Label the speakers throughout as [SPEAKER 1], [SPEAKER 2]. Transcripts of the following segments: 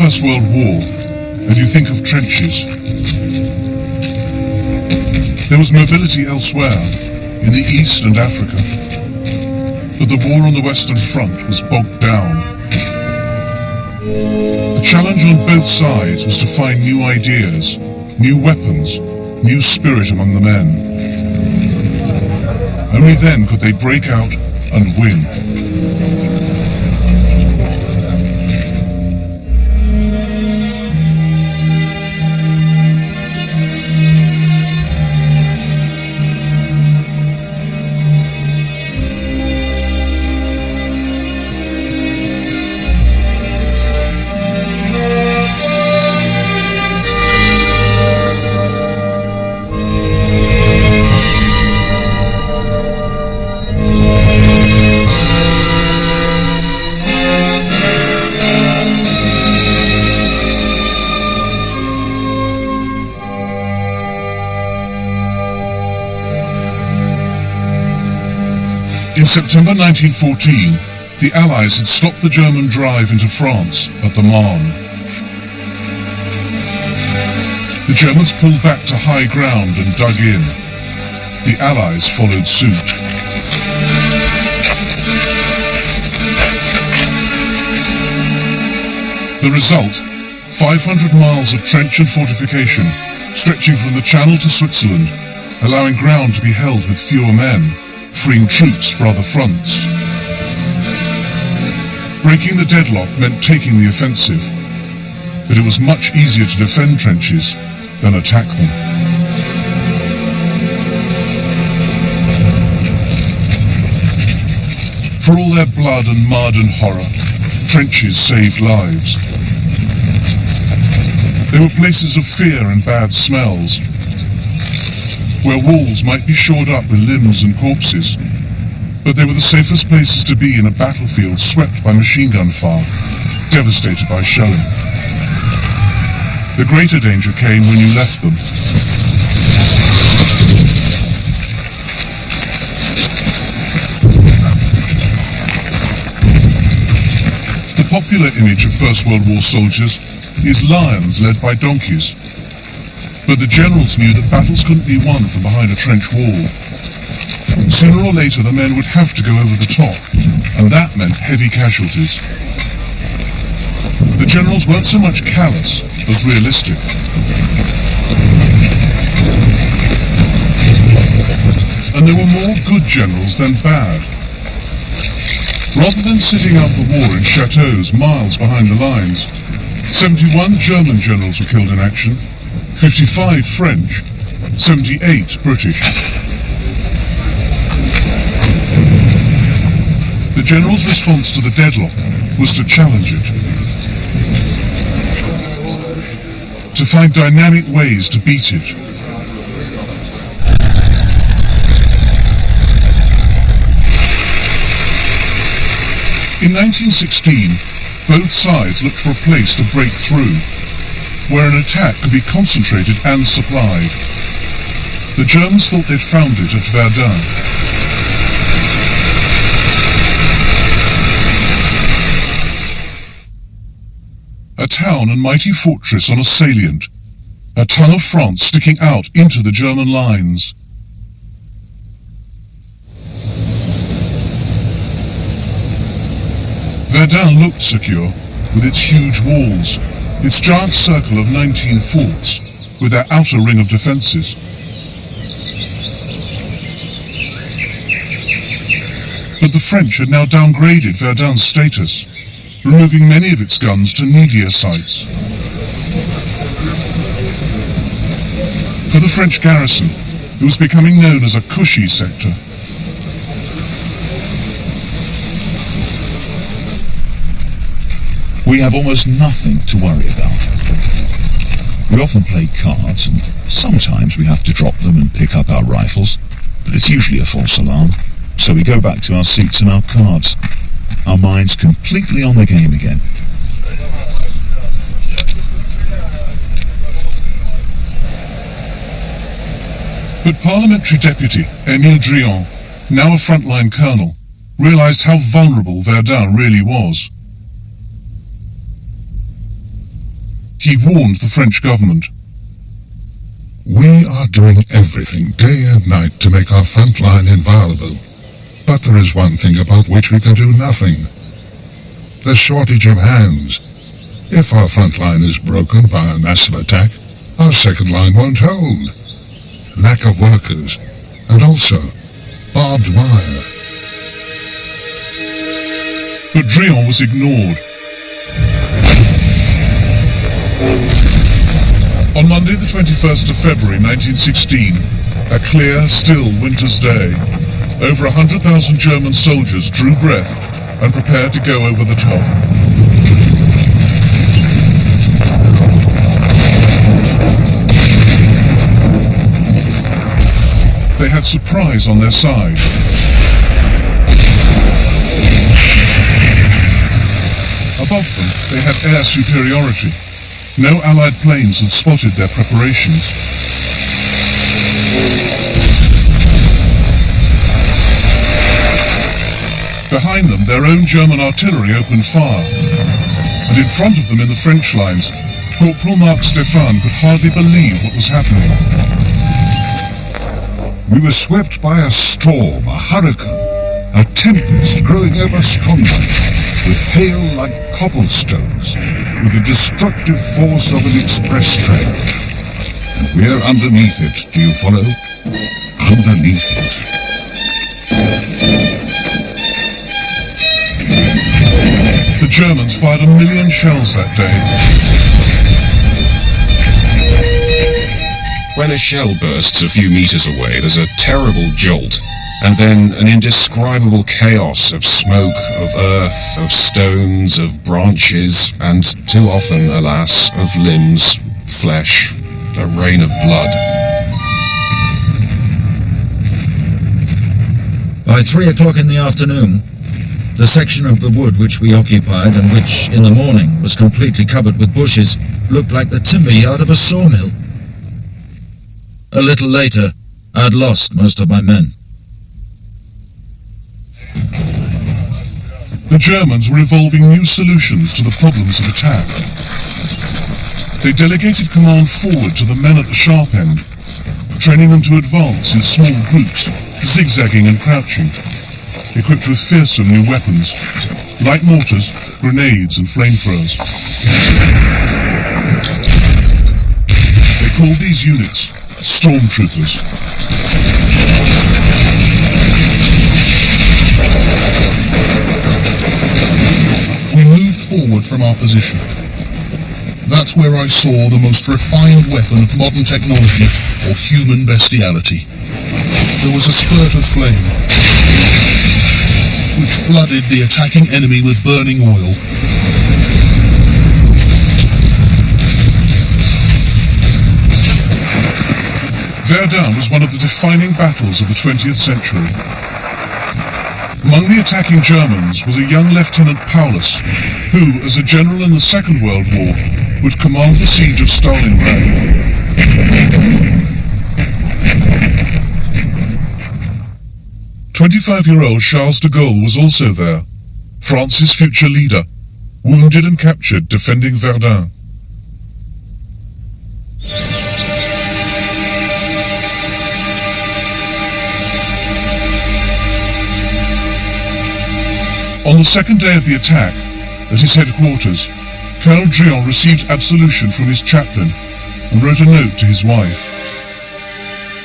[SPEAKER 1] First World War, and you think of trenches. There was mobility elsewhere, in the East and Africa, but the war on the Western Front was bogged down. The challenge on both sides was to find new ideas, new weapons, new spirit among the men. Only then could they break out and win. In September 1914, the Allies had stopped the German drive into France at the Marne. The Germans pulled back to high ground and dug in. The Allies followed suit. The result, 500 miles of trench and fortification, stretching from the Channel to Switzerland, allowing ground to be held with fewer men, freeing troops for other fronts. Breaking the deadlock meant taking the offensive, but it was much easier to defend trenches than attack them. For all their blood and mud and horror, trenches saved lives. They were places of fear and bad smells, where walls might be shored up with limbs and corpses, but they were the safest places to be in a battlefield swept by machine gun fire, devastated by shelling. The greater danger came when you left them. The popular image of First World War soldiers is lions led by donkeys. But the generals knew that battles couldn't be won from behind a trench wall. Sooner or later the men would have to go over the top, and that meant heavy casualties. The generals weren't so much callous as realistic. And there were more good generals than bad. Rather than sitting out the war in chateaus miles behind the lines, 71 German generals were killed in action, 55 French, 78 British. The general's response to the deadlock was to challenge it, to find dynamic ways to beat it. In 1916, both sides looked for a place to break through, where an attack could be concentrated and supplied. The Germans thought they'd found it at Verdun. A town and mighty fortress on a salient, a tongue of France sticking out into the German lines. Verdun looked secure, with its huge walls, its giant circle of 19 forts, with their outer ring of defences. But the French had now downgraded Verdun's status, removing many of its guns to needier sites. For the French garrison, it was becoming known as a cushy sector.
[SPEAKER 2] We have almost nothing to worry about. We often play cards, and sometimes we have to drop them and pick up our rifles, but it's usually a false alarm, so we go back to our seats and our cards, our minds completely on the game again.
[SPEAKER 1] But Parliamentary Deputy Émile Drian, now a frontline colonel, realised how vulnerable Verdun really was. he warned the French government.
[SPEAKER 3] We are doing everything day and night to make our front line inviolable. But there is one thing about which we can do nothing. The shortage of hands. If our front line is broken by a massive attack, our second line won't hold. Lack of workers, and also barbed wire.
[SPEAKER 1] But Drian was ignored. On Monday the 21st of February 1916, a clear, still winter's day, over 100,000 German soldiers drew breath and prepared to go over the top. They had surprise on their side. Above them, they had air superiority. No Allied planes had spotted their preparations. Behind them, their own German artillery opened fire. And in front of them in the French lines, Corporal Marc Stéphan could hardly believe what was happening.
[SPEAKER 3] We were swept by a storm, a hurricane, a tempest growing ever stronger, with hail like cobblestones, with the destructive force of an express train. And we're underneath it, do you follow? Underneath it.
[SPEAKER 1] The Germans fired 1 million shells that day.
[SPEAKER 4] When a shell bursts a few meters away, there's a terrible jolt, and then an indescribable chaos of smoke, of earth, of stones, of branches, and too often, alas, of limbs, flesh, a rain of blood.
[SPEAKER 5] By 3 o'clock in the afternoon, the section of the wood which we occupied and which, in the morning, was completely covered with bushes, looked like the timber yard of a sawmill. A little later, I had lost most of my men.
[SPEAKER 1] The Germans were evolving new solutions to the problems of attack. They delegated command forward to the men at the sharp end, training them to advance in small groups, zigzagging and crouching, equipped with fearsome new weapons, light mortars, grenades and flamethrowers. They called these units stormtroopers.
[SPEAKER 3] We moved forward from our position. That's where I saw the most refined weapon of modern technology or human bestiality. There was a spurt of flame, which flooded the attacking enemy with burning oil.
[SPEAKER 1] Verdun was one of the defining battles of the 20th century. Among the attacking Germans was a young Lieutenant Paulus, who, as a general in the Second World War, would command the siege of Stalingrad. 25-year-old Charles de Gaulle was also there, France's future leader, wounded and captured defending Verdun. On the second day of the attack, at his headquarters, Colonel Drian received absolution from his chaplain and wrote a note to his wife.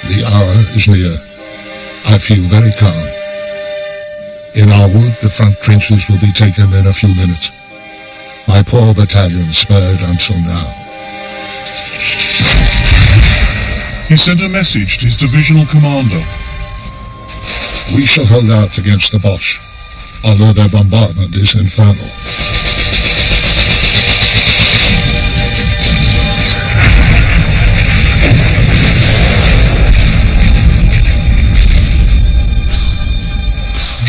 [SPEAKER 3] The hour is near. I feel very calm. In our wood, the front trenches will be taken in a few minutes. My poor battalion spared until now.
[SPEAKER 1] He sent a message to his divisional commander.
[SPEAKER 3] We shall hold out against the Boche, although their bombardment is infernal.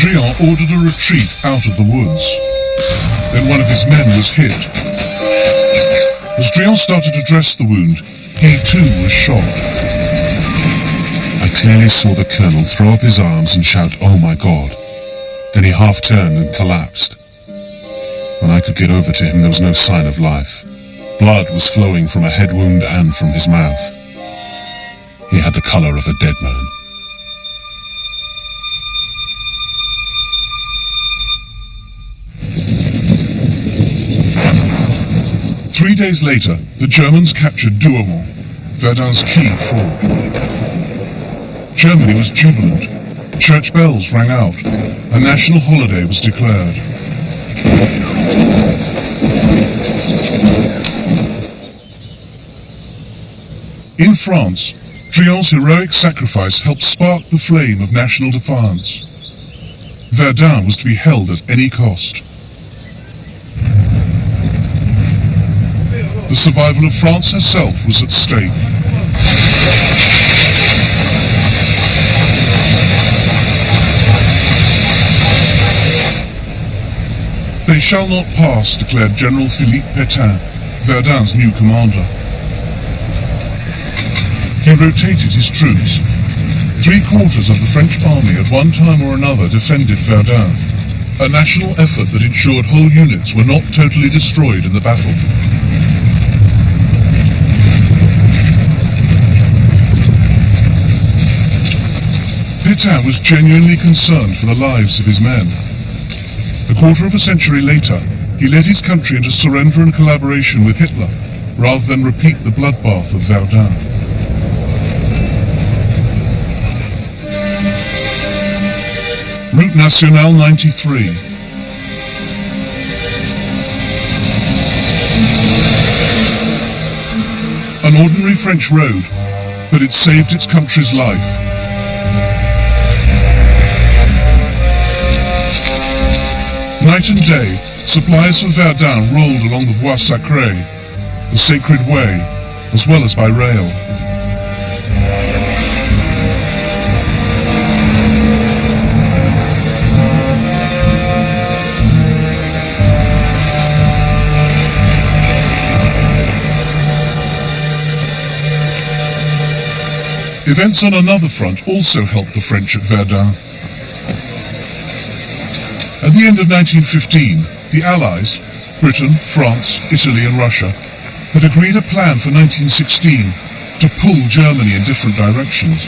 [SPEAKER 1] Drian ordered a retreat out of the woods. Then one of his men was hit. As Drian started to dress the wound, he too was shot.
[SPEAKER 4] I clearly saw the colonel throw up his arms and shout, "Oh my God." Then he half-turned and collapsed. When I could get over to him, there was no sign of life. Blood was flowing from a head wound and from his mouth. He had the colour of a dead man.
[SPEAKER 1] Three days later, the Germans captured Douaumont, Verdun's key fort. Germany was jubilant. Church bells rang out. A national holiday was declared. In France, Drion's heroic sacrifice helped spark the flame of national defiance. Verdun was to be held at any cost. The survival of France herself was at stake. They shall not pass, declared General Philippe Pétain, Verdun's new commander. He rotated his troops. 3/4 of the French army at one time or another defended Verdun, a national effort that ensured whole units were not totally destroyed in the battle. Pétain was genuinely concerned for the lives of his men. A quarter of a century later, he led his country into surrender and collaboration with Hitler, rather than repeat the bloodbath of Verdun. Route Nationale 93. An ordinary French road, but it saved its country's life. Night and day, supplies for Verdun rolled along the Voie Sacrée, the sacred way, as well as by rail. Events on another front also helped the French at Verdun. At the end of 1915, the Allies, Britain, France, Italy and Russia, had agreed a plan for 1916 to pull Germany in different directions.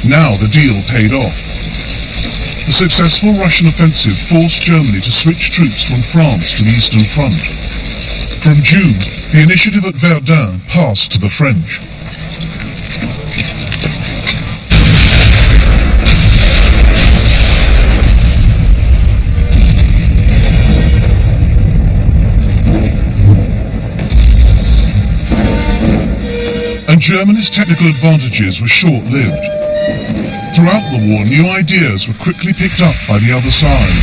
[SPEAKER 1] Now the deal paid off. The successful Russian offensive forced Germany to switch troops from France to the Eastern Front. From June, the initiative at Verdun passed to the French. And Germany's technical advantages were short-lived. Throughout the war, new ideas were quickly picked up by the other side.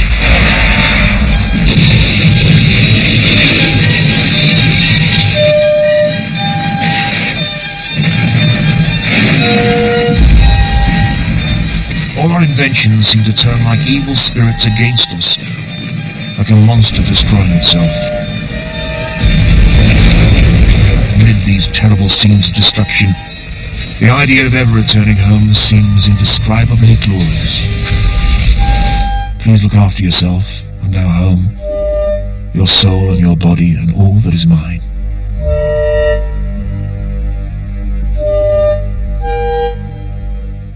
[SPEAKER 5] All our inventions seem to turn like evil spirits against us, like a monster destroying itself. Amid these terrible scenes of destruction, the idea of ever returning home seems indescribably glorious. Please look after yourself and our home, your soul and your body and all that is mine.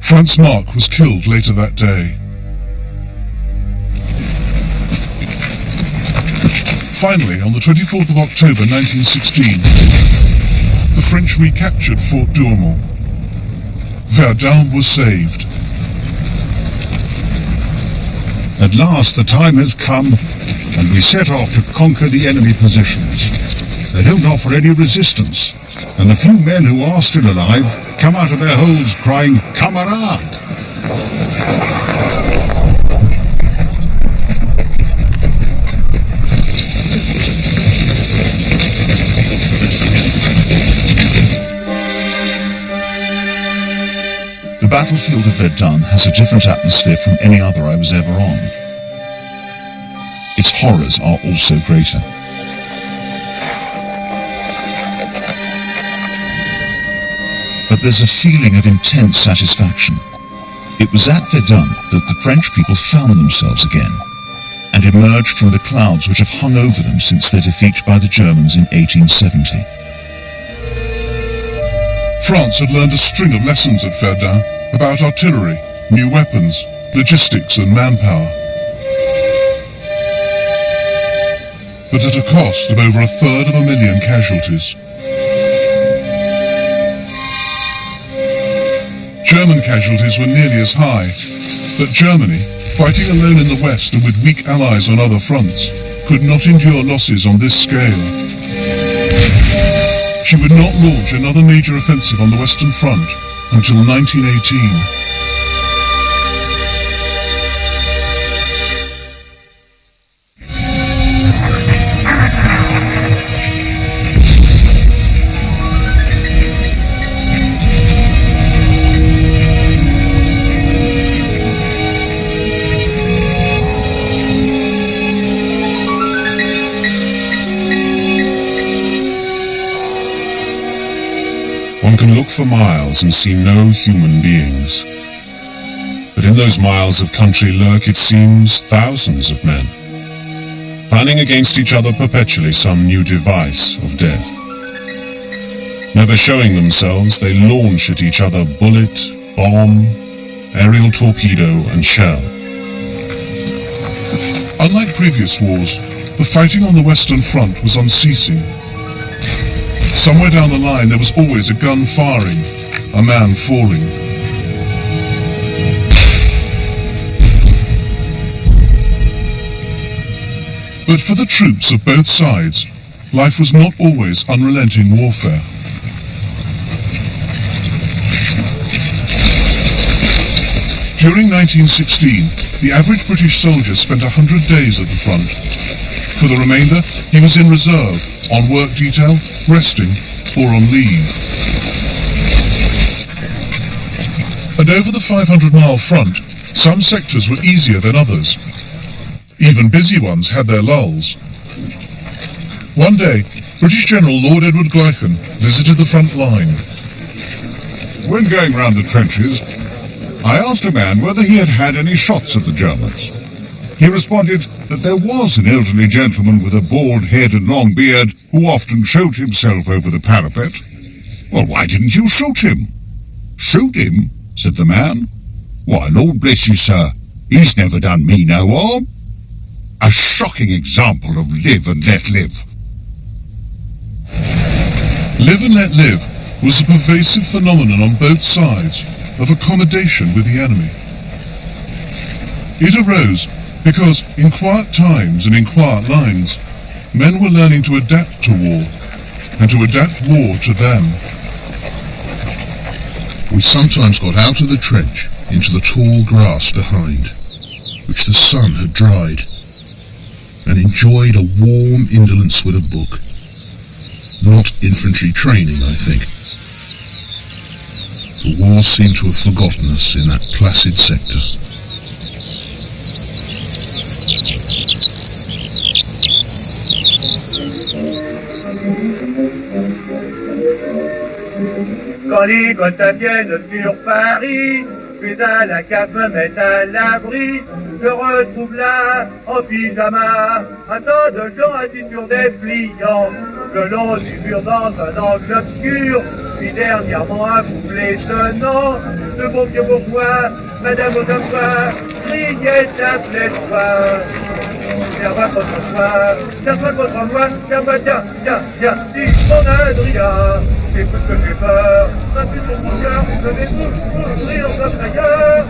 [SPEAKER 1] Franz Marc was killed later that day. Finally, on the 24th of October 1916, the French recaptured Fort Douaumont. Verdun was saved.
[SPEAKER 3] At last the time has come, and we set off to conquer the enemy positions. They don't offer any resistance, and the few men who are still alive come out of their holes crying, "Kamerad!"
[SPEAKER 2] The battlefield of Verdun has a different atmosphere from any other I was ever on. Its horrors are also greater. But there's a feeling of intense satisfaction. It was at Verdun that the French people found themselves again, and emerged from the clouds which have hung over them since their defeat by the Germans in 1870.
[SPEAKER 1] France had learned a string of lessons at Verdun about artillery, new weapons, logistics and manpower. But at a cost of over 1/3 casualties. German casualties were nearly as high, but Germany, fighting alone in the West and with weak allies on other fronts, could not endure losses on this scale. She would not launch another major offensive on the Western Front until 1918.
[SPEAKER 4] One can look for miles and see no human beings. But in those miles of country lurk, it seems, thousands of men, planning against each other perpetually some new device of death. Never showing themselves, they launch at each other bullet, bomb, aerial torpedo and shell.
[SPEAKER 1] Unlike previous wars, the fighting on the Western Front was unceasing. Somewhere down the line there was always a gun firing, a man falling. But for the troops of both sides, life was not always unrelenting warfare. During 1916, the average British soldier spent 100 days at the front. For the remainder, he was in reserve, on work detail, resting, or on leave. And over the 500-mile front, some sectors were easier than others. Even busy ones had their lulls. One day, British General Lord Edward Gleichen visited the front line.
[SPEAKER 3] When going round the trenches, I asked a man whether he had had any shots at the Germans. He responded that there was an elderly gentleman with a bald head and long beard who often showed himself over the parapet. Well, why didn't you shoot him? Shoot him? Said the man. Why, Lord bless you, sir, he's never done me no harm. A shocking example of live and let live.
[SPEAKER 1] Live and let live was a pervasive phenomenon on both sides of accommodation with the enemy. It arose because in quiet times and in quiet lines, men were learning to adapt to war, and to adapt war to them.
[SPEAKER 3] We sometimes got out of the trench into the tall grass behind, which the sun had dried, and enjoyed a warm indolence with a book. Not infantry training, I think. The war seemed to have forgotten us in that placid sector.
[SPEAKER 6] Quand les Gotha viennent sur Paris, puis à la cave me mettent à l'abri, je retrouve là, en pyjama, un tas de gens assis sur des pliants, le long du mur dans un angle obscur, puis dernièrement un couplet sonnant, de beaux vieux bourgeois, madame autrefois, criait appelait toi. Tiens-moi contre toi, tiens-moi contre moi, tiens-moi, tiens, dis mon Adrien, c'est tout ce que j'ai peur, un plus sur mon cœur, je vais mourir de ailleurs.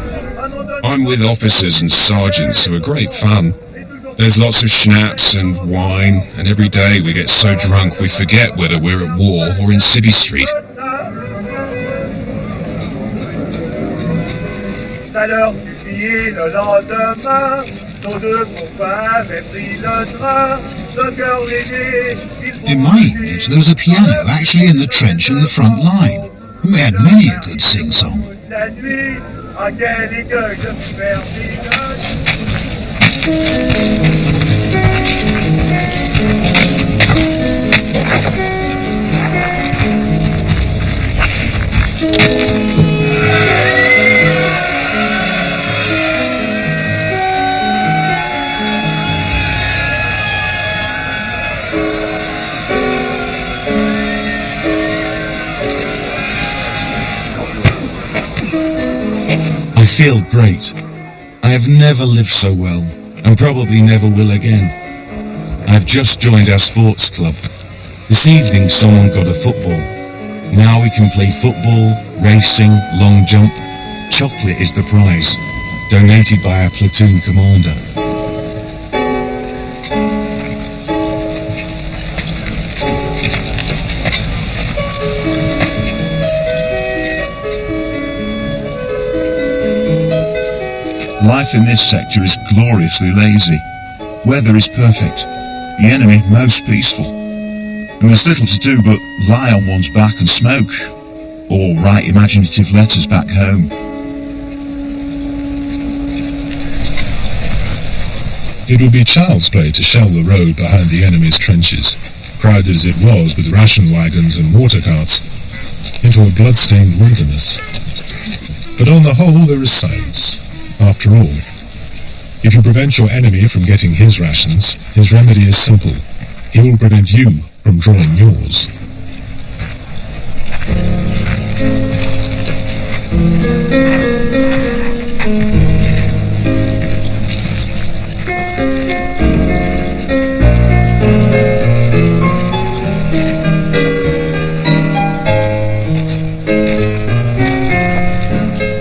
[SPEAKER 4] I'm with officers and sergeants who are great fun. There's lots of schnapps and wine, and every day we get so drunk we forget whether we're at war or in Civvy Street.
[SPEAKER 6] Ça leur suffit le lendemain, nos deux copains avaient pris le train, le cœur léger.
[SPEAKER 7] In my unit, there was a piano actually in the trench in the front line, and we had many a good sing-song.
[SPEAKER 6] La nuit, à quel écueil de vertige.
[SPEAKER 5] feel great. I have never lived so well, and probably never will again. I've just joined our sports club. This evening someone got a football. Now we can play football, racing, long jump. Chocolate is the prize, donated by our platoon commander.
[SPEAKER 2] Life in this sector is gloriously lazy. Weather is perfect. The enemy most peaceful. And there's little to do but lie on one's back and smoke, or write imaginative letters back home.
[SPEAKER 3] It would be child's play to shell the road behind the enemy's trenches, crowded as it was with ration wagons and water carts, into a blood-stained wilderness. But on the whole, there is silence. After all, if you prevent your enemy from getting his rations, his remedy is simple. He will prevent you from drawing yours.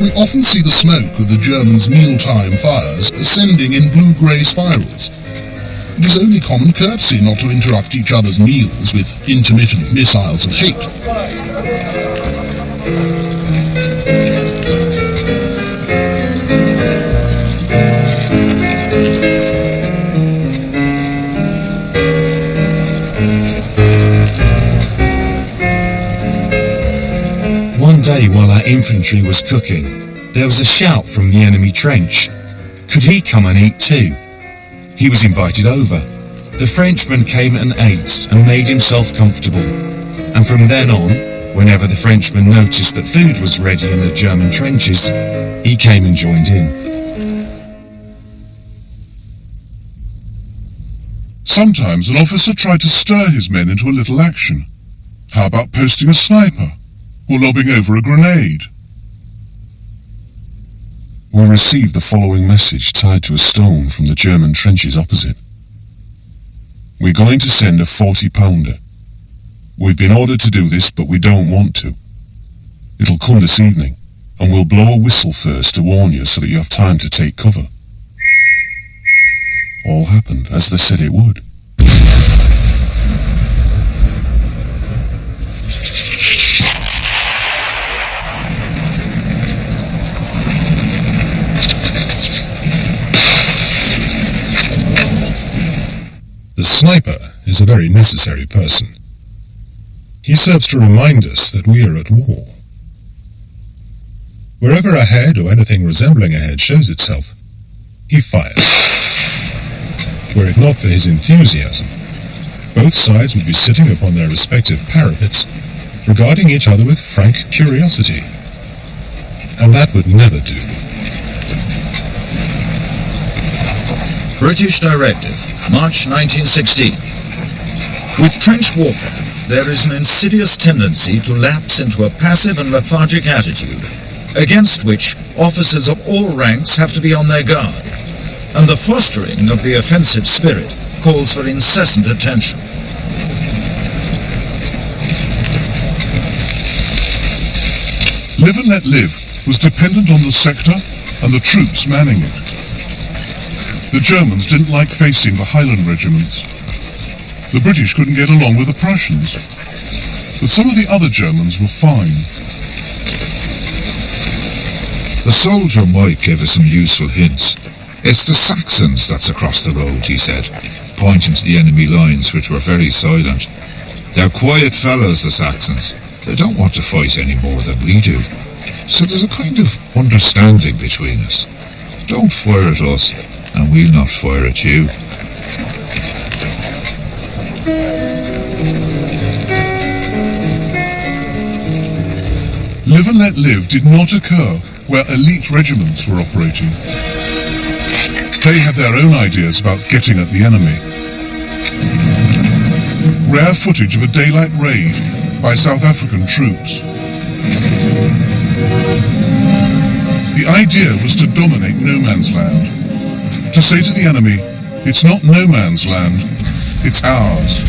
[SPEAKER 3] We often see the smoke of the Germans' mealtime fires ascending in blue-grey spirals. It is only common courtesy not to interrupt each other's meals with intermittent missiles of hate.
[SPEAKER 5] One day while our infantry was cooking, there was a shout from the enemy trench. Could he come and eat too? He was invited over. The Frenchman came and ate and made himself comfortable. And from then on, whenever the Frenchman noticed that food was ready in the German trenches, he came and joined in.
[SPEAKER 1] Sometimes an officer tried to stir his men into a little action. How about posting a sniper? Or lobbing over a grenade? We received the following message tied to a stone from the German trenches opposite. We're going to send a 40-pounder. We've been ordered to do this, but we don't want to. It'll come this evening, and we'll blow a whistle first to warn you so that you have time to take cover. All happened as they said it would.
[SPEAKER 3] The sniper is a very necessary person. He serves to remind us that we are at war. Wherever a head or anything resembling a head shows itself, he fires. Were it not for his enthusiasm, both sides would be sitting upon their respective parapets, regarding each other with frank curiosity. And that would never do.
[SPEAKER 5] British Directive, March 1916. With trench warfare, there is an insidious tendency to lapse into a passive and lethargic attitude, against which officers of all ranks have to be on their guard, and the fostering of the offensive spirit calls for incessant attention.
[SPEAKER 1] Live and let live was dependent on the sector and the troops manning it. The Germans didn't like facing the Highland regiments. The British couldn't get along with the Prussians. But some of the other Germans were fine.
[SPEAKER 8] The soldier Mike gave us some useful hints. It's the Saxons that's across the road, he said, pointing to the enemy lines, which were very silent. They're quiet fellows, the Saxons. They don't want to fight any more than we do. So there's a kind of understanding between us. Don't fire at us, and we'll not fire at you.
[SPEAKER 1] Live and let live did not occur where elite regiments were operating. They had their own ideas about getting at the enemy. Rare footage of a daylight raid by South African troops. The idea was to dominate no man's land. To say to the enemy, it's not no man's land, it's ours.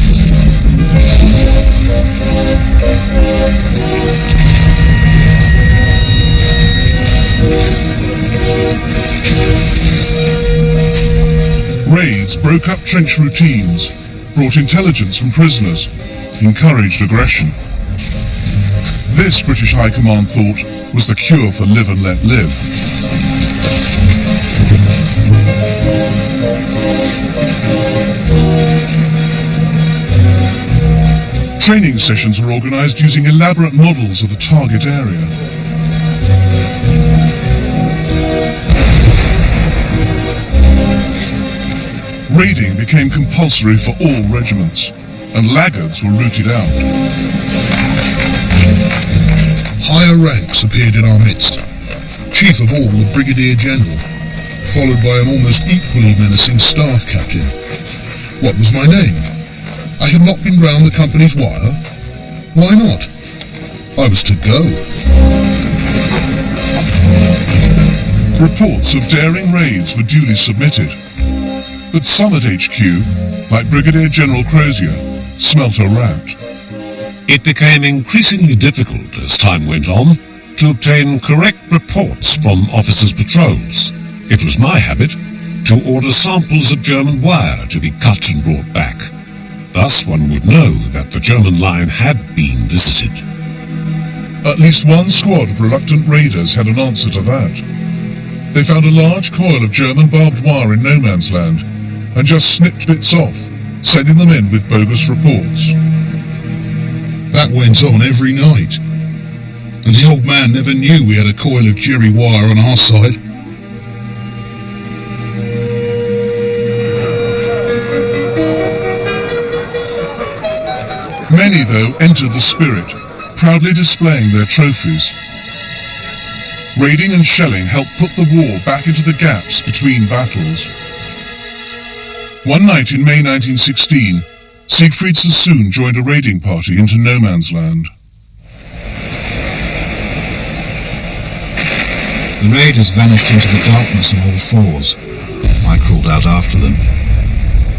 [SPEAKER 1] Raids broke up trench routines, brought intelligence from prisoners, encouraged aggression. This British High Command thought was the cure for live and let live. Training sessions were organised using elaborate models of the target area. Raiding became compulsory for all regiments, and laggards were rooted out.
[SPEAKER 3] Higher ranks appeared in our midst. Chief of all, the Brigadier General, followed by an almost equally menacing staff captain. What was my name? I had not been round the company's wire. Why not? I was to go.
[SPEAKER 1] Reports of daring raids were duly submitted, but some at HQ, like Brigadier General Crozier, smelt a rat.
[SPEAKER 4] It became increasingly difficult as time went on to obtain correct reports from officers' patrols. It was my habit to order samples of German wire to be cut and brought back. Thus one would know that the German line had been visited.
[SPEAKER 1] At least one squad of reluctant raiders had an answer to that. They found a large coil of German barbed wire in no man's land and just snipped bits off, sending them in with bogus reports.
[SPEAKER 3] That went on every night. And the old man never knew we had a coil of jerry wire on our side.
[SPEAKER 1] Many, though, entered the spirit, proudly displaying their trophies. Raiding and shelling helped put the war back into the gaps between battles. One night in May 1916, Siegfried Sassoon joined a raiding party into no man's land.
[SPEAKER 7] The raiders vanished into the darkness on all fours. I crawled out after them.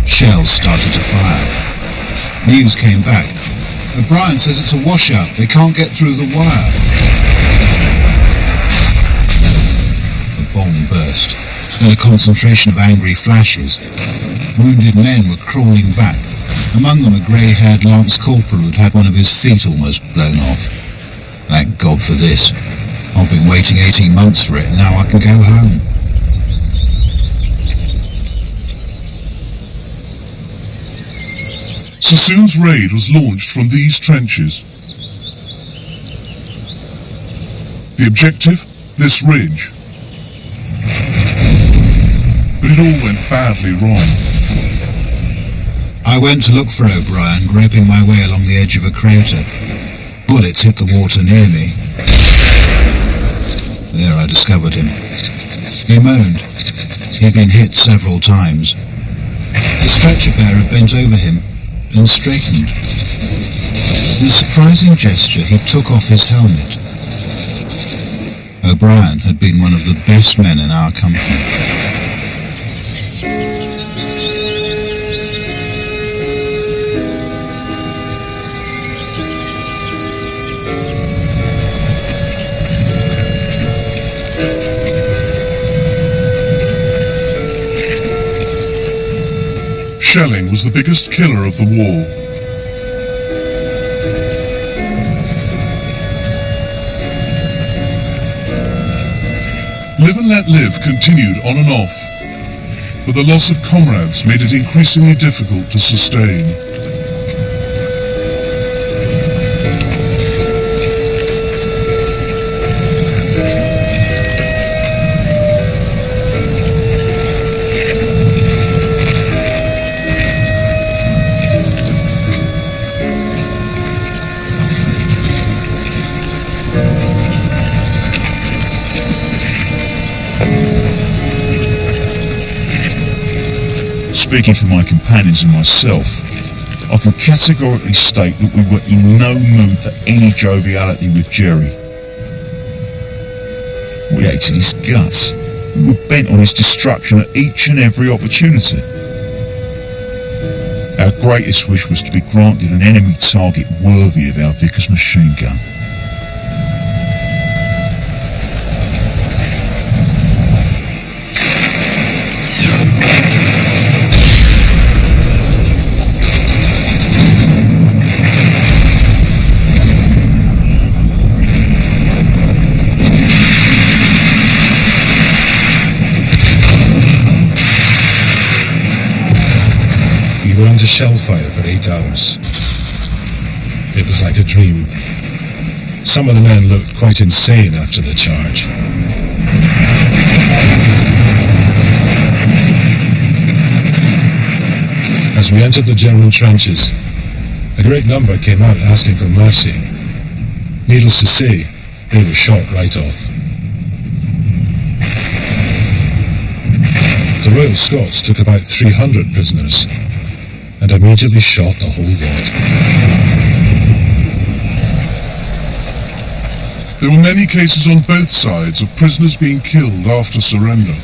[SPEAKER 7] Shells started to fire. News came back. O'Brien says it's a washout. They can't get through the wire. The bomb burst. Then a concentration of angry flashes. Wounded men were crawling back. Among them a grey-haired Lance Corporal who'd had one of his feet almost blown off. Thank God for this. I've been waiting 18 months for it, and now I can go home.
[SPEAKER 1] Sassoon's raid was launched from these trenches. The objective? This ridge. But it all went badly wrong.
[SPEAKER 7] I went to look for O'Brien, groping my way along the edge of a crater. Bullets hit the water near me. There I discovered him. He moaned. He'd been hit several times. The stretcher bearer bent over him, then straightened. In a surprising gesture, he took off his helmet. O'Brien had been one of the best men in our company.
[SPEAKER 1] Shelling was the biggest killer of the war. Live and let live continued on and off, but the loss of comrades made it increasingly difficult to sustain.
[SPEAKER 2] Speaking for my companions and myself, I can categorically state that we were in no mood for any joviality with Jerry. We hated his guts. We were bent on his destruction at each and every opportunity. Our greatest wish was to be granted an enemy target worthy of our Vickers machine gun.
[SPEAKER 9] We were under shell fire for 8 hours. It was like a dream. Some of the men looked quite insane after the charge. As we entered the German trenches, a great number came out asking for mercy. Needless to say, they were shot right off. The Royal Scots took about 300 prisoners and immediately shot the whole lot.
[SPEAKER 1] There were many cases on both sides of prisoners being killed after surrender.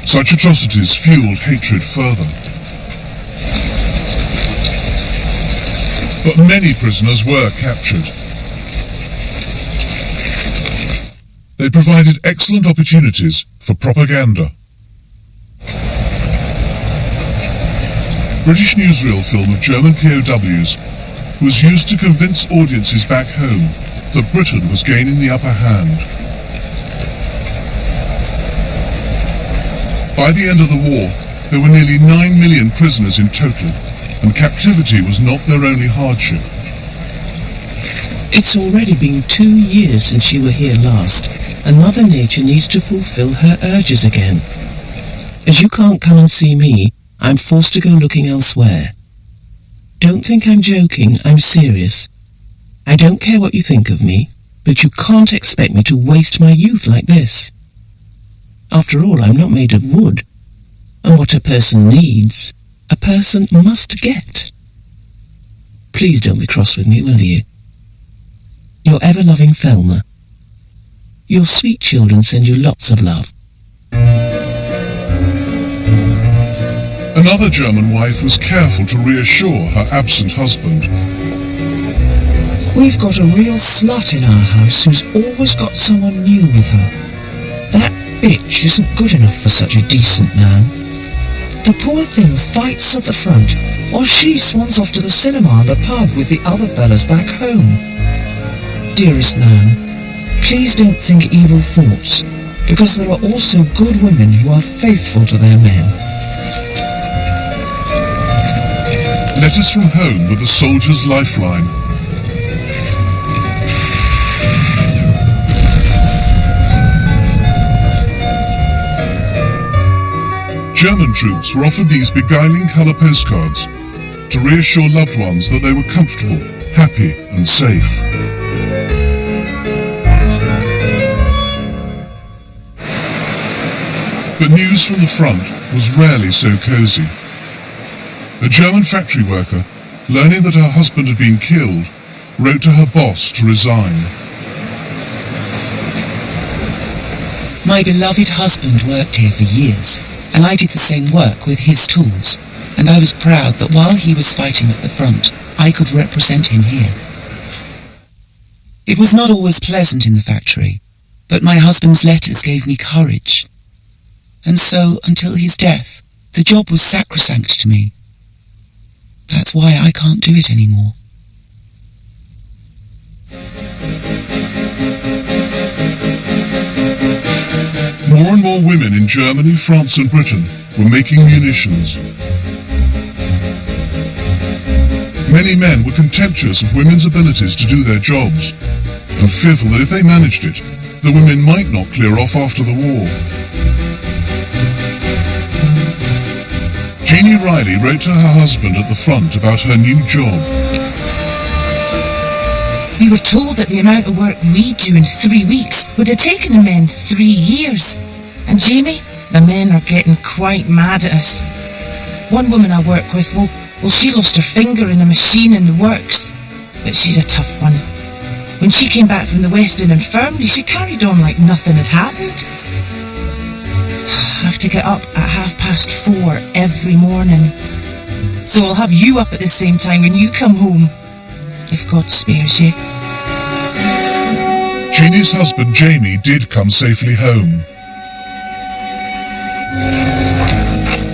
[SPEAKER 1] Such atrocities fueled hatred further. But many prisoners were captured. They provided excellent opportunities for propaganda. British newsreel film of German POWs was used to convince audiences back home that Britain was gaining the upper hand. By the end of the war, there were nearly 9 million prisoners in total, and captivity was not their only hardship.
[SPEAKER 10] It's already been 2 years since you were here last, and Mother Nature needs to fulfill her urges again. As you can't come and see me, I'm forced to go looking elsewhere. Don't think I'm joking, I'm serious. I don't care what you think of me, but you can't expect me to waste my youth like this. After all, I'm not made of wood, and what a person needs, a person must get. Please don't be cross with me, will you? Your ever-loving Thelma. Your sweet children send you lots of love.
[SPEAKER 1] Another German wife was careful to reassure her absent husband.
[SPEAKER 11] We've got a real slut in our house who's always got someone new with her. That bitch isn't good enough for such a decent man. The poor thing fights at the front, while she swans off to the cinema and the pub with the other fellas back home. Dearest man, please don't think evil thoughts, because there are also good women who are faithful to their men.
[SPEAKER 1] Letters from home were the soldier's lifeline. German troops were offered these beguiling colour postcards to reassure loved ones that they were comfortable, happy and safe. But news from the front was rarely so cosy. A German factory worker, learning that her husband had been killed, wrote to her boss to resign.
[SPEAKER 10] My beloved husband worked here for years, and I did the same work with his tools, and I was proud that while he was fighting at the front, I could represent him here. It was not always pleasant in the factory, but my husband's letters gave me courage. And so, until his death, the job was sacrosanct to me. That's why I can't do it anymore.
[SPEAKER 1] More and more women in Germany, France and Britain were making munitions. Many men were contemptuous of women's abilities to do their jobs, and fearful that if they managed it, the women might not clear off after the war. Jeannie Riley wrote to her husband at the front about her new job.
[SPEAKER 11] We were told that the amount of work we do in 3 weeks would have taken the men 3 years. And Jamie, the men are getting quite mad at us. One woman I work with, well, she lost her finger in a machine in the works. But she's a tough one. When she came back from the Western Infirmary, she carried on like nothing had happened. I have to get up at 4:30 every morning. So I'll have you up at the same time when you come home, if God spares you.
[SPEAKER 1] Jeannie's husband Jamie did come safely home.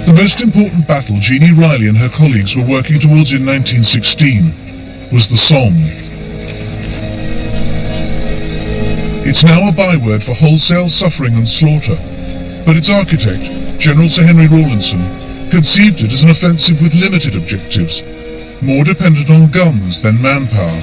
[SPEAKER 1] The most important battle Jeannie Riley and her colleagues were working towards in 1916 was the Somme. It's now a byword for wholesale suffering and slaughter, but its architect, General Sir Henry Rawlinson, conceived it as an offensive with limited objectives, more dependent on guns than manpower.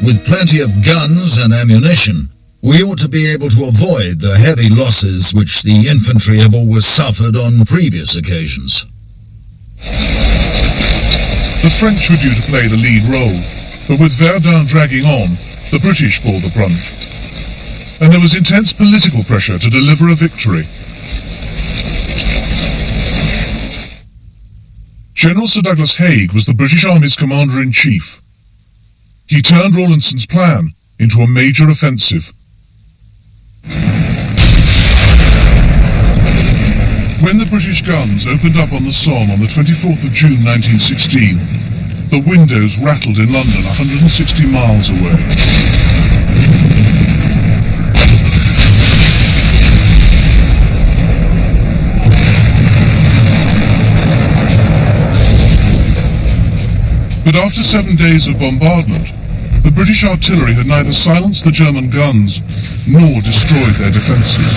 [SPEAKER 5] With plenty of guns and ammunition, we ought to be able to avoid the heavy losses which the infantry have always suffered on previous occasions.
[SPEAKER 1] The French were due to play the lead role, but with Verdun dragging on, the British bore the brunt. And there was intense political pressure to deliver a victory. General Sir Douglas Haig was the British Army's commander-in-chief. He turned Rawlinson's plan into a major offensive. When the British guns opened up on the Somme on the 24th of June 1916, the windows rattled in London 160 miles away. But after 7 days of bombardment, the British artillery had neither silenced the German guns nor destroyed their defences.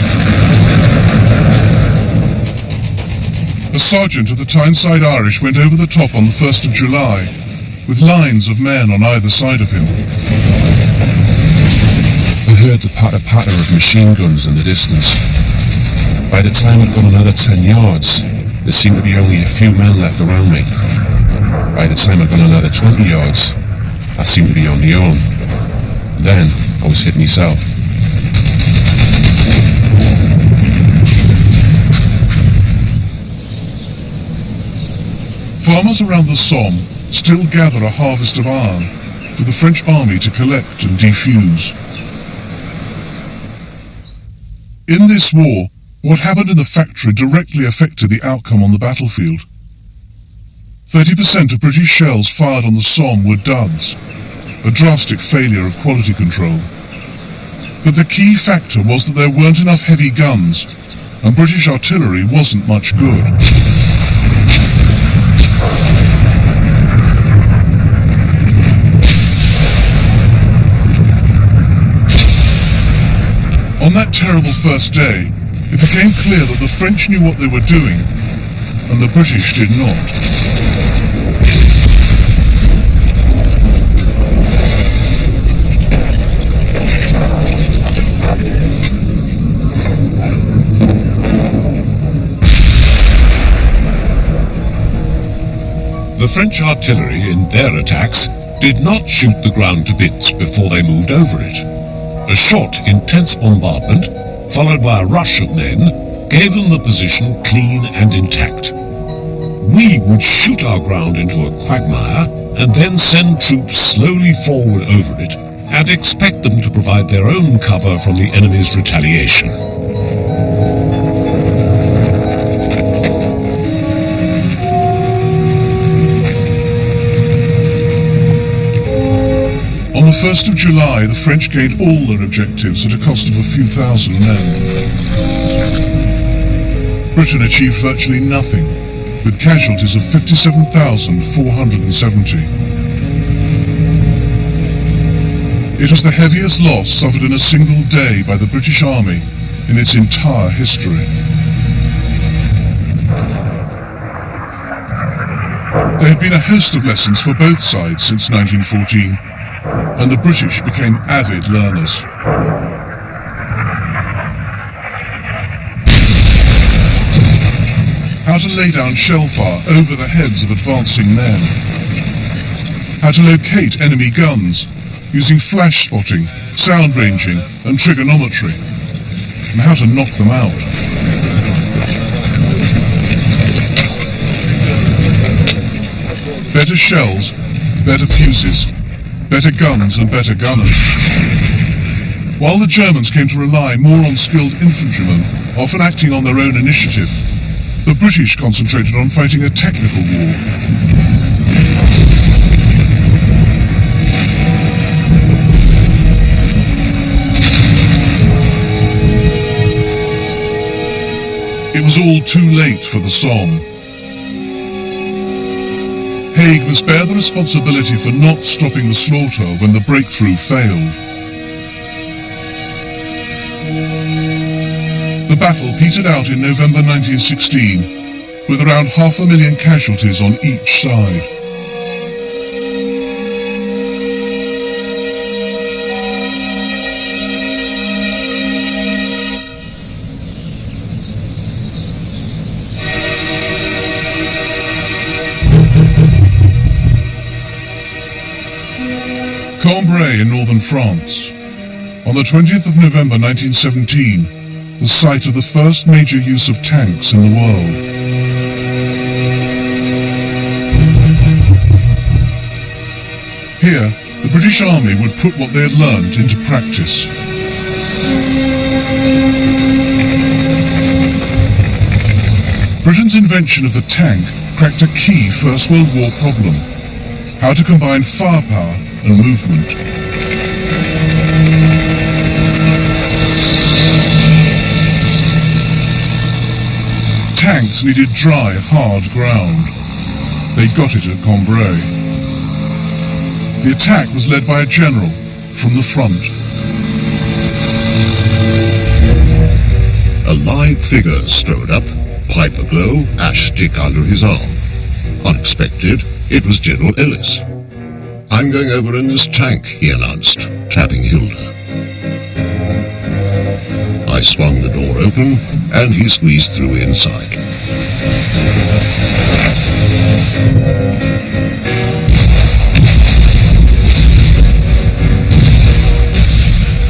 [SPEAKER 1] A sergeant of the Tyneside Irish went over the top on the 1st of July, with lines of men on either side of him.
[SPEAKER 4] I heard the patter-patter of machine guns in the distance. By the time I'd gone another 10 yards, there seemed to be only a few men left around me. By the time I'd gone another 20 yards, I seemed to be on my own. Then I was hit myself.
[SPEAKER 1] Farmers around the Somme still gather a harvest of iron for the French army to collect and defuse. In this war, what happened in the factory directly affected the outcome on the battlefield. 30% of British shells fired on the Somme were duds, a drastic failure of quality control. But the key factor was that there weren't enough heavy guns, and British artillery wasn't much good. On that terrible first day, it became clear that the French knew what they were doing, and the British did not.
[SPEAKER 4] The French artillery, in their attacks, did not shoot the ground to bits before they moved over it. A short, intense bombardment, followed by a rush of men, gave them the position clean and intact. We would shoot our ground into a quagmire and then send troops slowly forward over it and expect them to provide their own cover from the enemy's retaliation.
[SPEAKER 1] On the 1st of July, the French gained all their objectives at a cost of a few thousand men. Britain achieved virtually nothing, with casualties of 57,470. It was the heaviest loss suffered in a single day by the British Army in its entire history. There had been a host of lessons for both sides since 1914, and the British became avid learners. How to lay down shell fire over the heads of advancing men. How to locate enemy guns using flash spotting, sound ranging and trigonometry. And how to knock them out. better shells, better fuses, better guns and better gunners. While the Germans came to rely more on skilled infantrymen, often acting on their own initiative, the British concentrated on fighting a technical war. It was all too late for the Somme. Haig must bear the responsibility for not stopping the slaughter when the breakthrough failed. The battle petered out in November 1916, with around 500,000 casualties on each side. Cambrai in northern France. On the 20th of November 1917, the site of the first major use of tanks in the world. Here, the British Army would put what they had learned into practice. Britain's invention of the tank cracked a key First World War problem: how to combine firepower and movement. Tanks needed dry, hard ground. They got it at Cambrai. The attack was led by a general from the front.
[SPEAKER 12] A lithe figure strode up, pipe aglow, ash stick under his arm. Unexpected, it was General Ellis. "I'm going over in this tank," he announced, tapping Hilda. I swung the door open, and he squeezed through inside.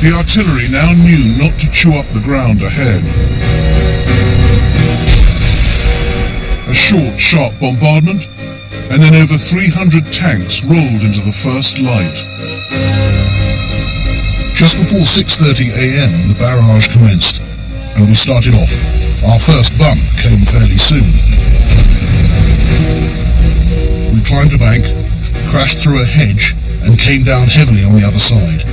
[SPEAKER 1] The artillery now knew not to chew up the ground ahead. A short, sharp bombardment, and then over 300 tanks rolled into the first light.
[SPEAKER 3] Just before 6:30 a.m. the barrage commenced, and we started off. Our first bump came fairly soon. We climbed a bank, crashed through a hedge, and came down heavily on the other side.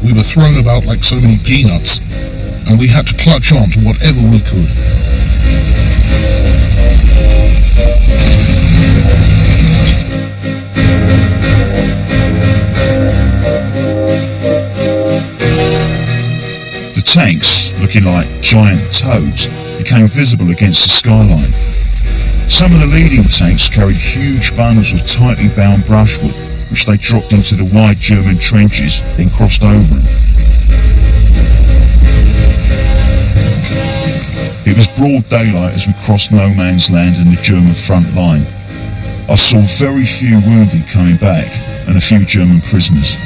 [SPEAKER 3] We were thrown about like so many peanuts, and we had to clutch on to whatever we could.
[SPEAKER 2] The tanks, looking like giant toads, became visible against the skyline. Some of the leading tanks carried huge bundles of tightly bound brushwood, which they dropped into the wide German trenches, then crossed over them. It was broad daylight as we crossed no man's land in the German front line. I saw very few wounded coming back, and a few German prisoners.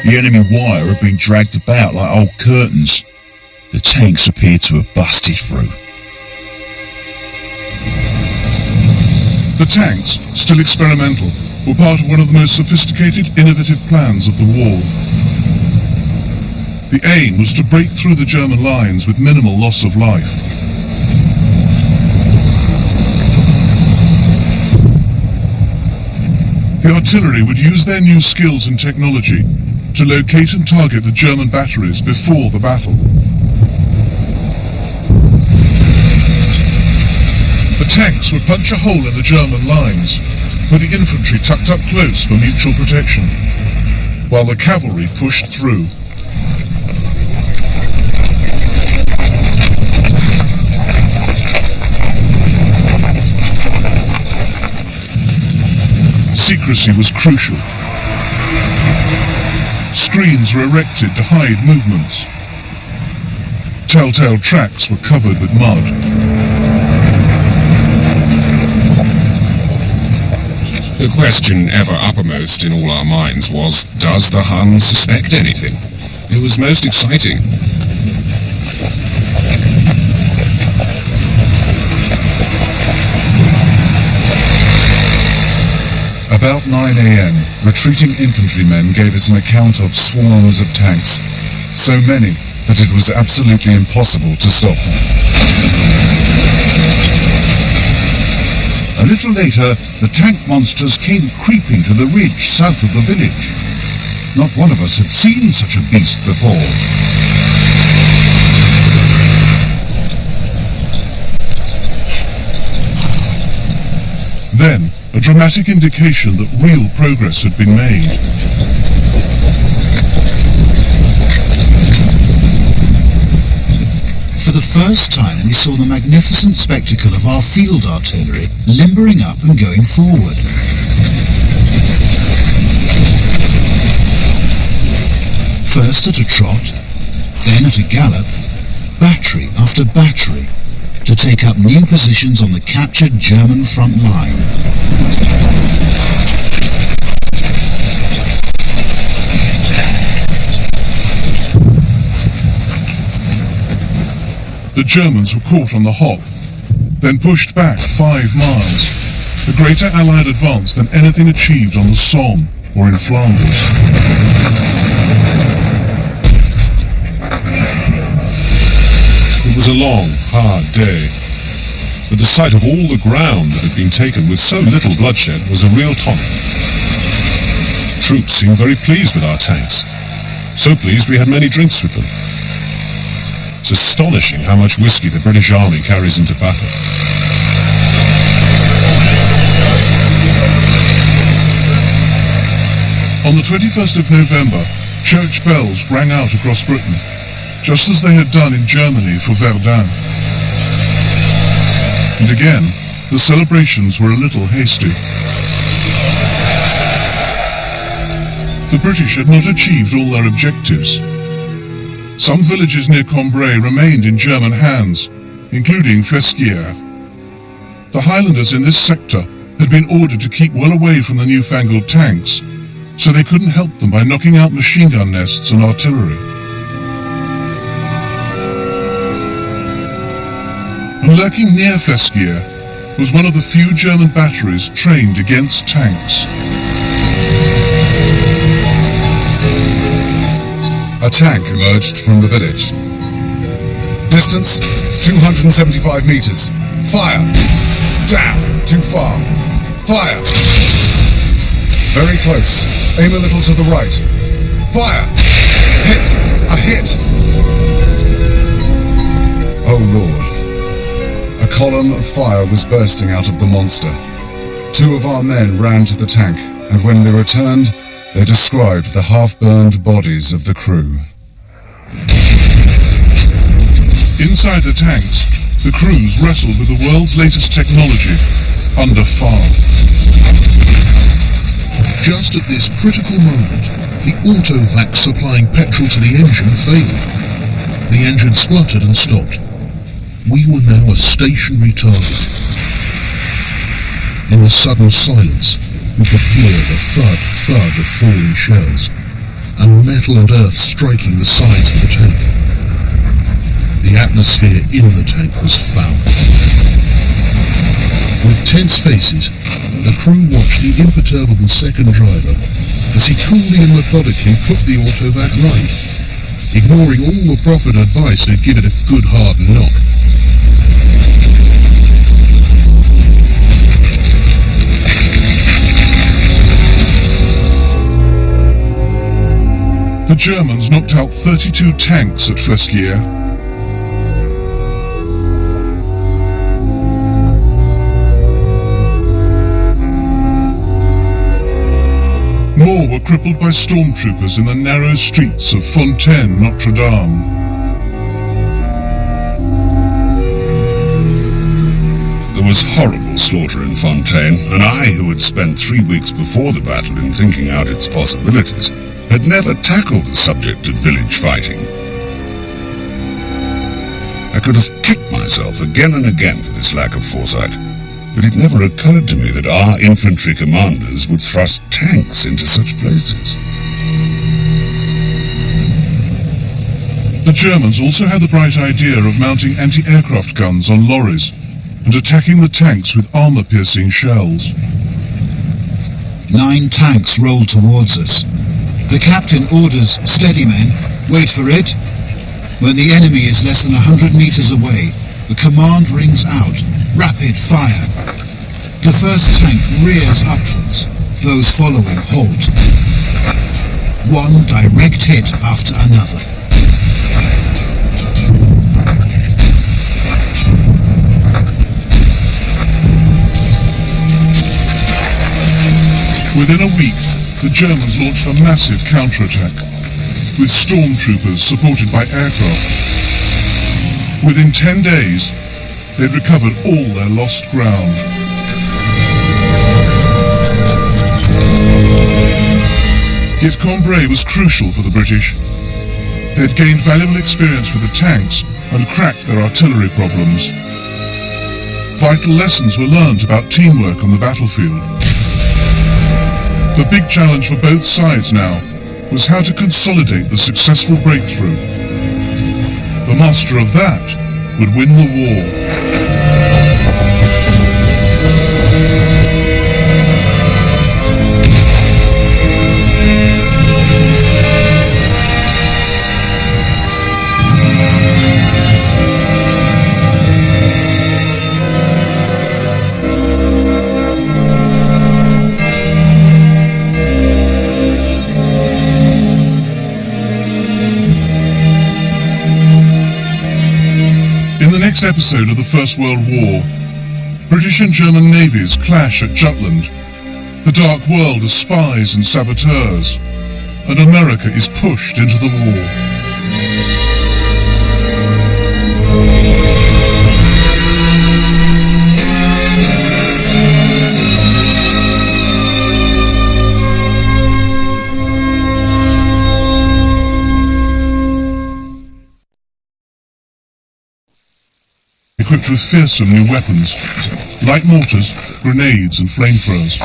[SPEAKER 2] The enemy wire had been dragged about like old curtains. The tanks appeared to have busted through.
[SPEAKER 1] The tanks, still experimental, were part of one of the most sophisticated, innovative plans of the war. The aim was to break through the German lines with minimal loss of life. The artillery would use their new skills and technology to locate and target the German batteries before the battle. The tanks would punch a hole in the German lines, with the infantry tucked up close for mutual protection, while the cavalry pushed through. Secrecy was crucial. Screens were erected to hide movements. Telltale tracks were covered with mud.
[SPEAKER 4] The question ever uppermost in all our minds was, does the Hun suspect anything? It was most exciting.
[SPEAKER 13] About 9 a.m., retreating infantrymen gave us an account of swarms of tanks, so many that it was absolutely impossible to stop them.
[SPEAKER 2] A little later, the tank monsters came creeping to the ridge south of the village. Not one of us had seen such a beast before.
[SPEAKER 1] Then, a dramatic indication that real progress had been made.
[SPEAKER 7] For the first time we saw the magnificent spectacle of our field artillery limbering up and going forward. First at a trot, then at a gallop, battery after battery, to take up new positions on the captured German front line.
[SPEAKER 1] The Germans were caught on the hop, then pushed back 5 miles, a greater Allied advance than anything achieved on the Somme or in Flanders.
[SPEAKER 4] It was a long, hard day, but the sight of all the ground that had been taken with so little bloodshed was a real tonic. Troops seemed very pleased with our tanks, so pleased we had many drinks with them. It's astonishing how much whiskey the British Army carries into battle.
[SPEAKER 1] On the 21st of November, church bells rang out across Britain, just as they had done in Germany for Verdun. And again, the celebrations were a little hasty. The British had not achieved all their objectives. Some villages near Cambrai remained in German hands, including Flesquières. The Highlanders in this sector had been ordered to keep well away from the newfangled tanks, so they couldn't help them by knocking out machine gun nests and artillery. And lurking near Flesquières was one of the few German batteries trained against tanks.
[SPEAKER 13] A tank emerged from the village. Distance, 275 meters. Fire! Damn! Too far. Fire! Very close. Aim a little to the right. Fire! Hit! A hit! Oh Lord. A column of fire was bursting out of the monster. 2 of our men ran to the tank, and when they returned, they described the half-burned bodies of the crew.
[SPEAKER 1] Inside the tanks, the crews wrestled with the world's latest technology, under fire.
[SPEAKER 12] Just at this critical moment, the autovac supplying petrol to the engine failed. The engine spluttered and stopped. We were now a stationary target. In the sudden silence, we could hear the thud of falling shells, and metal and earth striking the sides of the tank. The atmosphere in the tank was foul. With tense faces, the crew watched the imperturbable second driver as he coolly and methodically put the autovac right, ignoring all the proffered advice to give it a good hard knock.
[SPEAKER 1] The Germans knocked out 32 tanks at Flesquières. More were crippled by stormtroopers in the narrow streets of Fontaine, Notre Dame.
[SPEAKER 8] There was horrible slaughter in Fontaine, and I, who had spent 3 weeks before the battle in thinking out its possibilities, had never tackled the subject of village fighting. I could have kicked myself again and again for this lack of foresight, but it never occurred to me that our infantry commanders would thrust tanks into such places.
[SPEAKER 1] The Germans also had the bright idea of mounting anti-aircraft guns on lorries and attacking the tanks with armor-piercing shells.
[SPEAKER 7] 9 tanks roll towards us. The captain orders, "Steady men, wait for it." When the enemy is less than 100 meters away, the command rings out, "Rapid fire." The first tank rears upwards. Those following halt. One direct hit after another.
[SPEAKER 1] Within a week, the Germans launched a massive counterattack, with stormtroopers supported by aircraft. Within 10 days, they'd recovered all their lost ground. Yet Cambrai was crucial for the British. They'd gained valuable experience with the tanks and cracked their artillery problems. Vital lessons were learned about teamwork on the battlefield. The big challenge for both sides now was how to consolidate the successful breakthrough. The master of that would win the war. In the next episode of the First World War, British and German navies clash at Jutland, the Dark World as spies and saboteurs, and America is pushed into the war. Equipped with fearsome new weapons, light mortars, grenades and flamethrowers.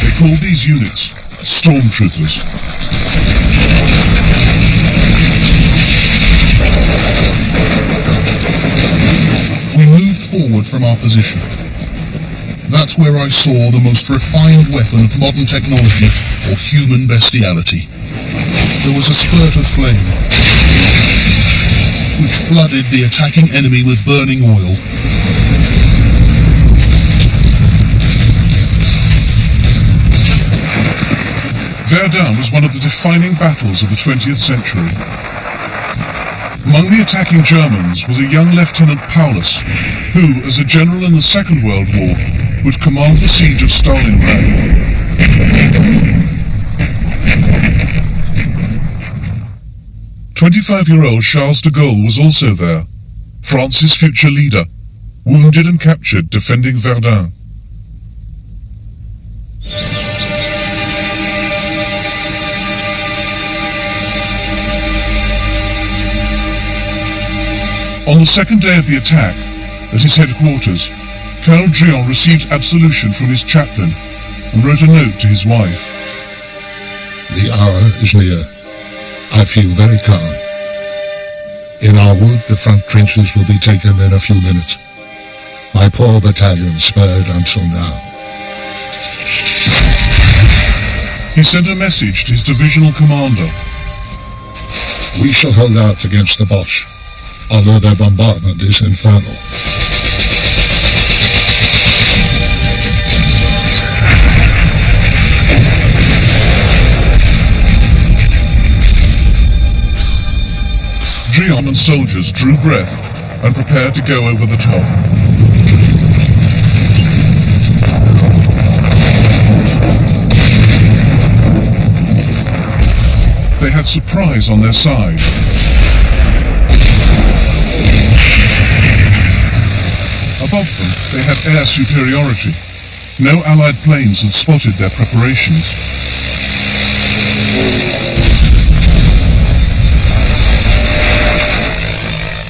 [SPEAKER 1] They called these units stormtroopers.
[SPEAKER 3] We moved forward from our position. That's where I saw the most refined weapon of modern technology or human bestiality. There was a spurt of flame, which flooded the attacking enemy with burning oil.
[SPEAKER 1] Verdun was one of the defining battles of the 20th century. Among the attacking Germans was a young Lieutenant Paulus, who, as a general in the Second World War, would command the siege of Stalingrad. 25-year-old Charles de Gaulle was also there, France's future leader, wounded and captured defending Verdun. On the second day of the attack, at his headquarters, Colonel Drian received absolution from his chaplain and wrote a note to his wife.
[SPEAKER 3] The hour is near. I feel very calm. In our wood, the front trenches will be taken in a few minutes. My poor battalion spurred until now.
[SPEAKER 1] He sent a message to his divisional commander.
[SPEAKER 3] We shall hold out against the Boche, although their bombardment is infernal.
[SPEAKER 1] Drian and soldiers drew breath and prepared to go over the top. They had surprise on their side. Above them, they had air superiority. No Allied planes had spotted their preparations.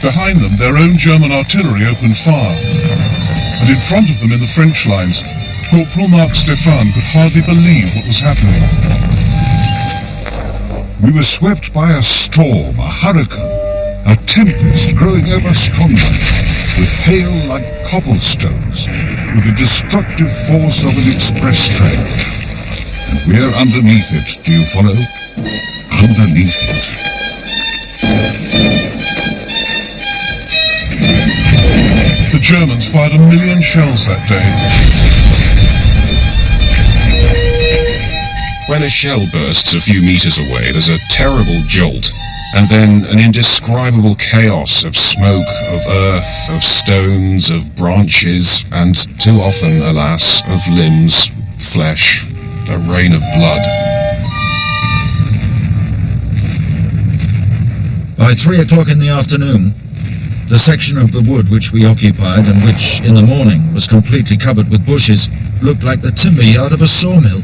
[SPEAKER 1] Behind them, their own German artillery opened fire. And in front of them in the French lines, Corporal Marc Stéphane could hardly believe what was happening.
[SPEAKER 8] We were swept by a storm, a hurricane, a tempest growing ever stronger.
[SPEAKER 3] with hail like cobblestones, with the destructive force of an express train. And we're underneath it, do you follow? Underneath it.
[SPEAKER 1] The Germans fired 1 million shells that day.
[SPEAKER 4] When a shell bursts a few meters away, there's a terrible jolt, and then an indescribable chaos of smoke, of earth, of stones, of branches, and too often, alas, of limbs, flesh, a rain of blood.
[SPEAKER 5] By 3 o'clock in the afternoon, the section of the wood which we occupied and which, in the morning, was completely covered with bushes, looked like the timber yard of a sawmill.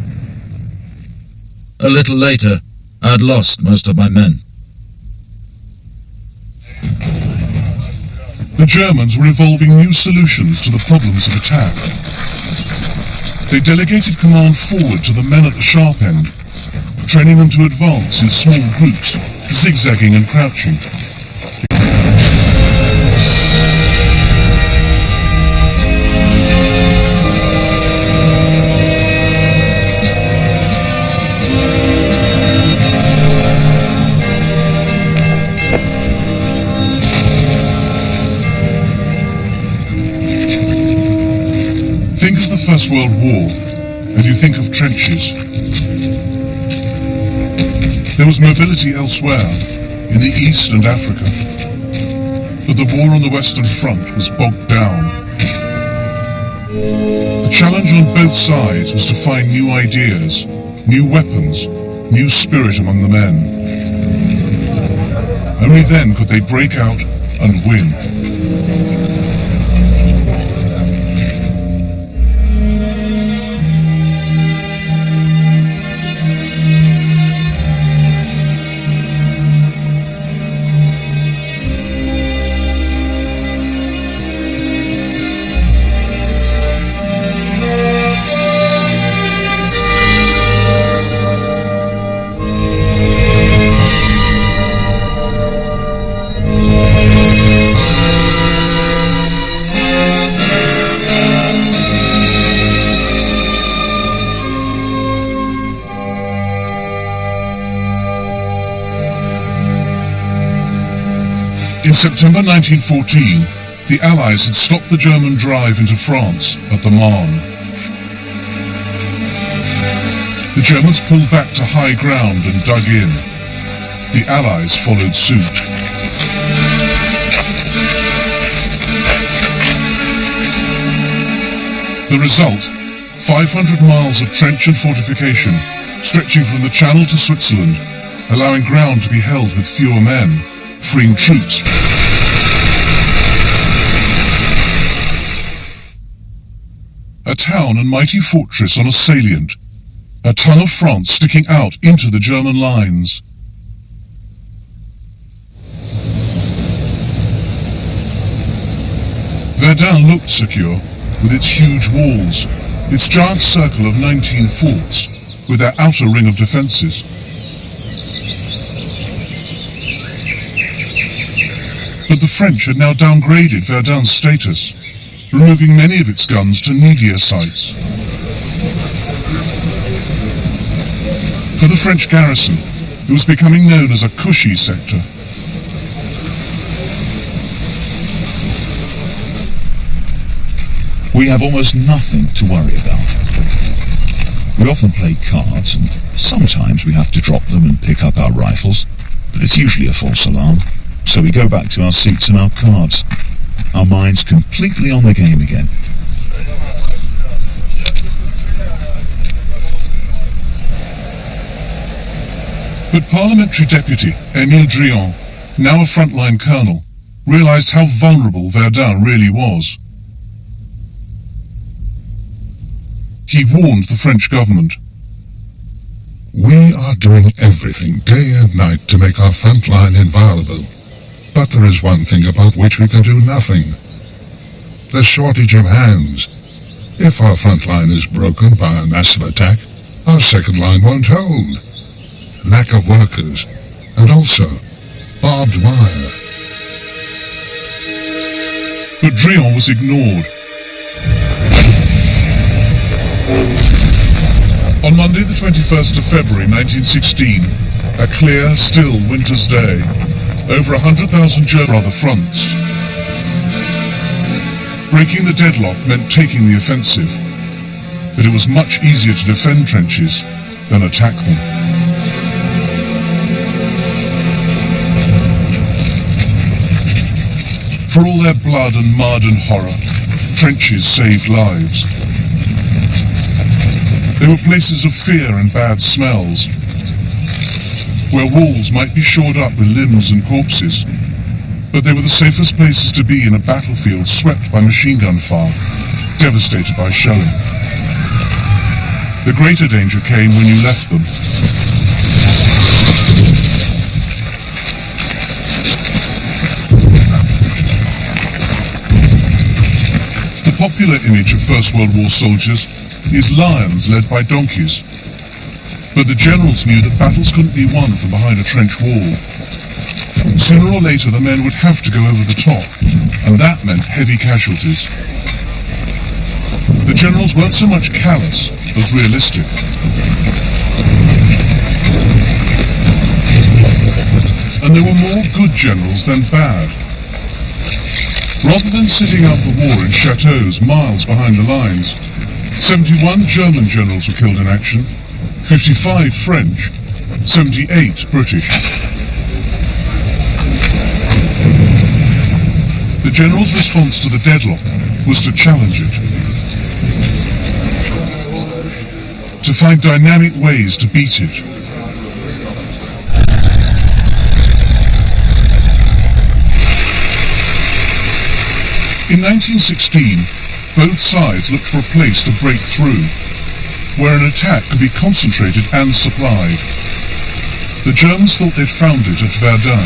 [SPEAKER 5] A little later, I had lost most of my men.
[SPEAKER 1] The Germans were evolving new solutions to the problems of attack. They delegated command forward to the men at the sharp end, training them to advance in small groups, zigzagging and crouching. Think of the First World War, and you think of trenches. There was mobility elsewhere, in the East and Africa, but the war on the Western Front was bogged down. The challenge on both sides was to find new ideas, new weapons, new spirit among the men. Only then could they break out and win. In September 1914, the Allies had stopped the German drive into France at the Marne. The Germans pulled back to high ground and dug in. The Allies followed suit. The result, 500 miles of trench and fortification, stretching from the Channel to Switzerland, allowing ground to be held with fewer men, freeing troops. A town and mighty fortress on a salient, a tongue of France sticking out into the German lines. Verdun looked secure, with its huge walls, its giant circle of 19 forts, with their outer ring of defences. But the French had now downgraded Verdun's status, removing many of its guns to needier sites. For the French garrison, it was becoming known as a cushy sector.
[SPEAKER 2] We have almost nothing to worry about. We often play cards, and sometimes we have to drop them and pick up our rifles, but it's usually a false alarm. So we go back to our seats and our cards, our minds completely on the game again.
[SPEAKER 1] But Parliamentary Deputy Émile Drian, now a frontline colonel, realised how vulnerable Verdun really was. He warned the French government.
[SPEAKER 3] We are doing everything day and night to make our front line inviolable. But there is one thing about which we can do nothing. The shortage of hands. If our front line is broken by a massive attack, our second line won't hold. Lack of workers, and also barbed wire.
[SPEAKER 1] But Drian was ignored. On Monday the 21st of February 1916, a clear, still winter's day, over 100,000 Germans on other fronts. Breaking the deadlock meant taking the offensive, but it was much easier to defend trenches than attack them. For all their blood and mud and horror, trenches saved lives. They were places of fear and bad smells, where walls might be shored up with limbs and corpses, but they were the safest places to be in a battlefield swept by machine gun fire, devastated by shelling. The greater danger came when you left them. The popular image of First World War soldiers is lions led by donkeys, but the generals knew that battles couldn't be won from behind a trench wall. Sooner or later the men would have to go over the top, and that meant heavy casualties. The generals weren't so much callous as realistic. And there were more good generals than bad. Rather than sitting out the war in chateaus miles behind the lines, 71 German generals were killed in action, 55 French, 78 British. The general's response to the deadlock was to challenge it, to find dynamic ways to beat it. In 1916, both sides looked for a place to break through, where an attack could be concentrated and supplied. The Germans thought they'd found it at Verdun.